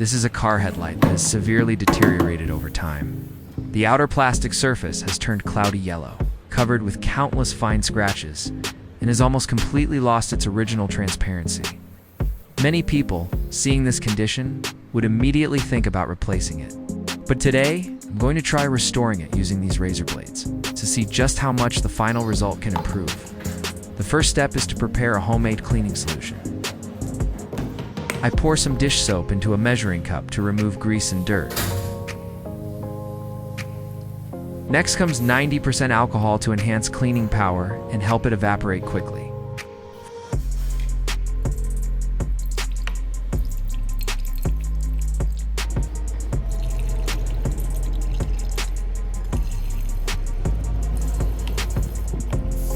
This is a car headlight that has severely deteriorated over time. The outer plastic surface has turned cloudy yellow, covered with countless fine scratches, and has almost completely lost its original transparency. Many people, seeing this condition, would immediately think about replacing it. But today, I'm going to try restoring it using these razor blades to see just how much the final result can improve. The first step is to prepare a homemade cleaning solution. I pour some dish soap into a measuring cup to remove grease and dirt. Next comes 90% alcohol to enhance cleaning power and help it evaporate quickly.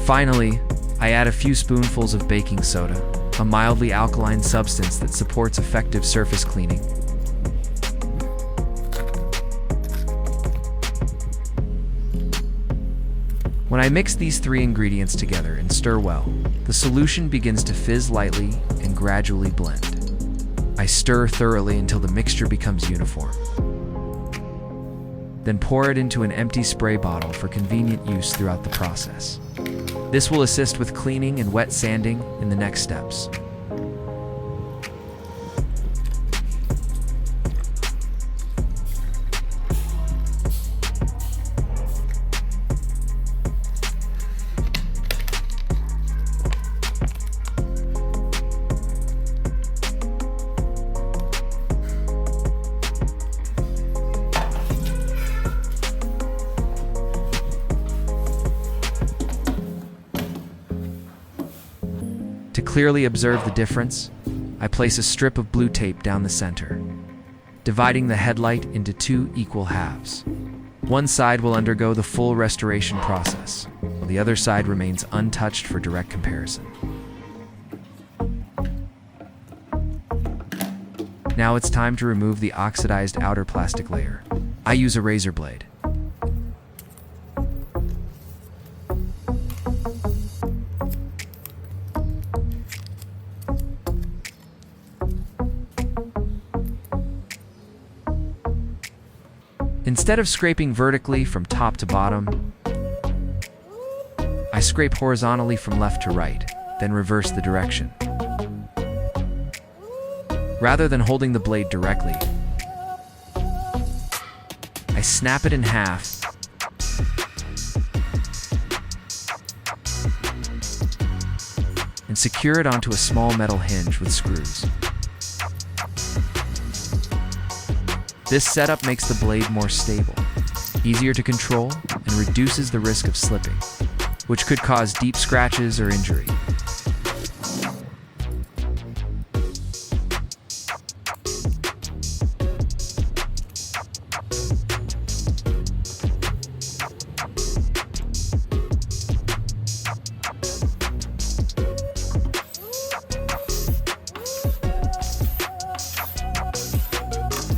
Finally, I add a few spoonfuls of baking soda, a mildly alkaline substance that supports effective surface cleaning. When I mix these three ingredients together and stir well, the solution begins to fizz lightly and gradually blend. I stir thoroughly until the mixture becomes uniform. Then pour it into an empty spray bottle for convenient use throughout the process. This will assist with cleaning and wet sanding in the next steps. To clearly observe the difference, I place a strip of blue tape down the center, dividing the headlight into two equal halves. One side will undergo the full restoration process, while the other side remains untouched for direct comparison. Now it's time to remove the oxidized outer plastic layer. I use a razor blade. Instead of scraping vertically from top to bottom, I scrape horizontally from left to right, then reverse the direction. Rather than holding the blade directly, I snap it in half and secure it onto a small metal hinge with screws. This setup makes the blade more stable, easier to control, and reduces the risk of slipping, which could cause deep scratches or injury.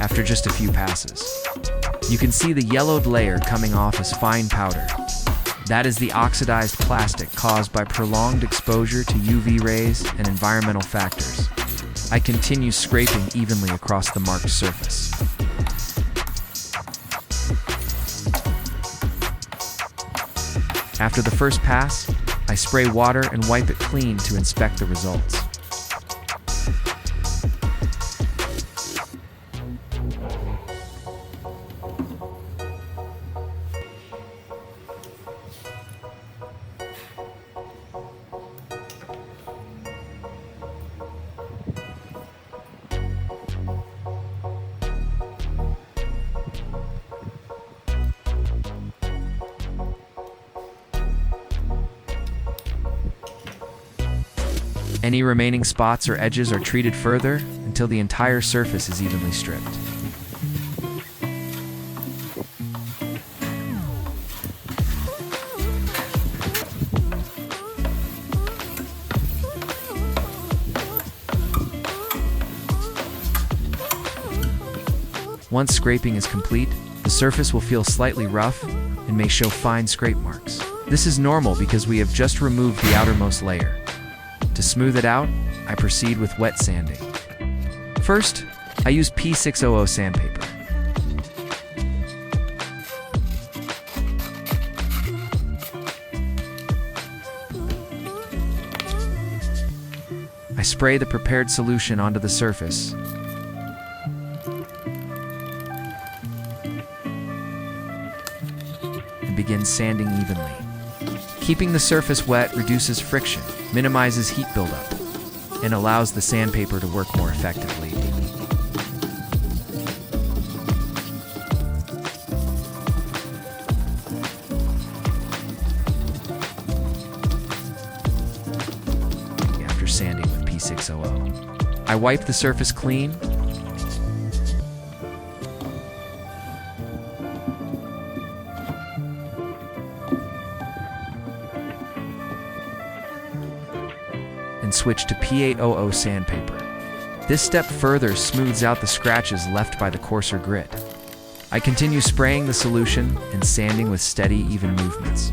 After just a few passes, you can see the yellowed layer coming off as fine powder. That is the oxidized plastic caused by prolonged exposure to UV rays and environmental factors. I continue scraping evenly across the marked surface. After the first pass, I spray water and wipe it clean to inspect the results. Any remaining spots or edges are treated further until the entire surface is evenly stripped. Once scraping is complete, the surface will feel slightly rough and may show fine scrape marks. This is normal because we have just removed the outermost layer. To smooth it out, I proceed with wet sanding. First, I use P600 sandpaper. I spray the prepared solution onto the surface. And begin sanding evenly. Keeping the surface wet reduces friction, minimizes heat buildup, and allows the sandpaper to work more effectively. After sanding with P600, I wipe the surface clean and switch to P800 sandpaper. This step further smooths out the scratches left by the coarser grit. I continue spraying the solution and sanding with steady, even movements.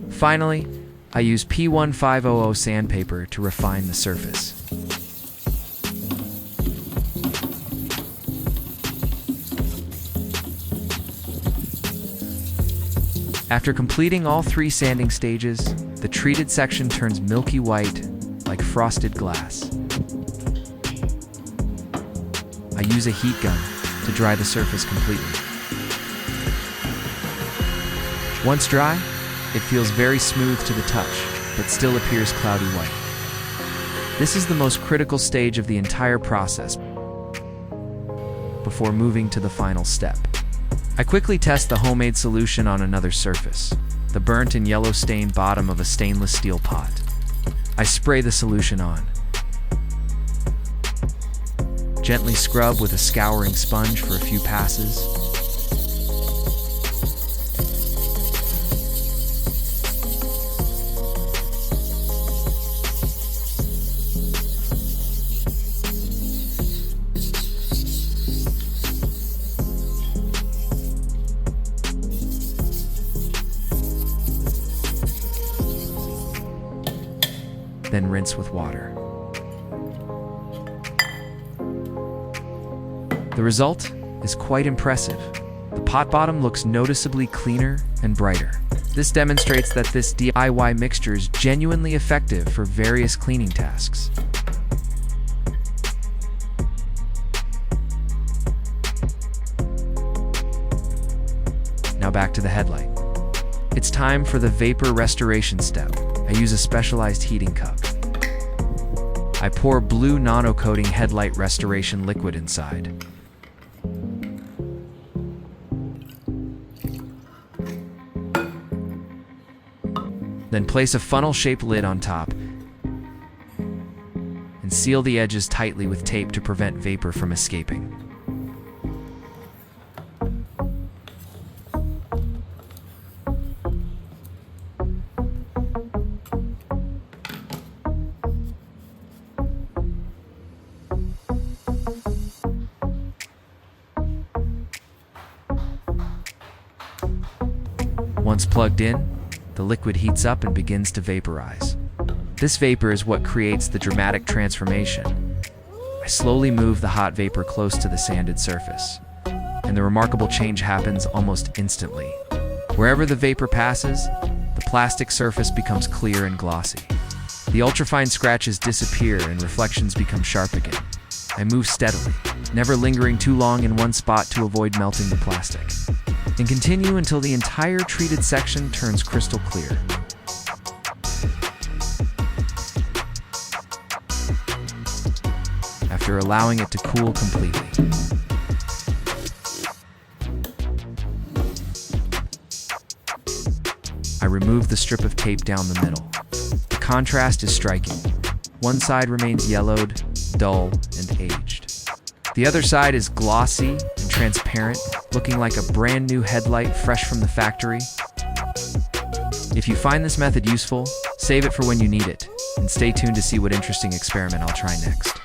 Finally, I use P1500 sandpaper to refine the surface. After completing all 3 sanding stages, the treated section turns milky white, like frosted glass. I use a heat gun to dry the surface completely. Once dry, it feels very smooth to the touch, but still appears cloudy white. This is the most critical stage of the entire process before moving to the final step. I quickly test the homemade solution on another surface, the burnt and yellow-stained bottom of a stainless steel pot. I spray the solution on. Gently scrub with a scouring sponge for a few passes. Then rinse with water. The result is quite impressive. The pot bottom looks noticeably cleaner and brighter. This demonstrates that this DIY mixture is genuinely effective for various cleaning tasks. Now back to the headlight. It's time for the vapor restoration step. I use a specialized heating cup. I pour blue nano-coating headlight restoration liquid inside. Then place a funnel-shaped lid on top and seal the edges tightly with tape to prevent vapor from escaping. Once plugged in, the liquid heats up and begins to vaporize. This vapor is what creates the dramatic transformation. I slowly move the hot vapor close to the sanded surface, and the remarkable change happens almost instantly. Wherever the vapor passes, the plastic surface becomes clear and glossy. The ultrafine scratches disappear and reflections become sharp again. I move steadily, never lingering too long in one spot to avoid melting the plastic, and continue until the entire treated section turns crystal clear. after allowing it to cool completely. I remove the strip of tape down the middle. The contrast is striking. One side remains yellowed, dull, and aged. The other side is glossy and transparent, looking like a brand new headlight fresh from the factory. If you find this method useful, save it for when you need it, and stay tuned to see what interesting experiment I'll try next.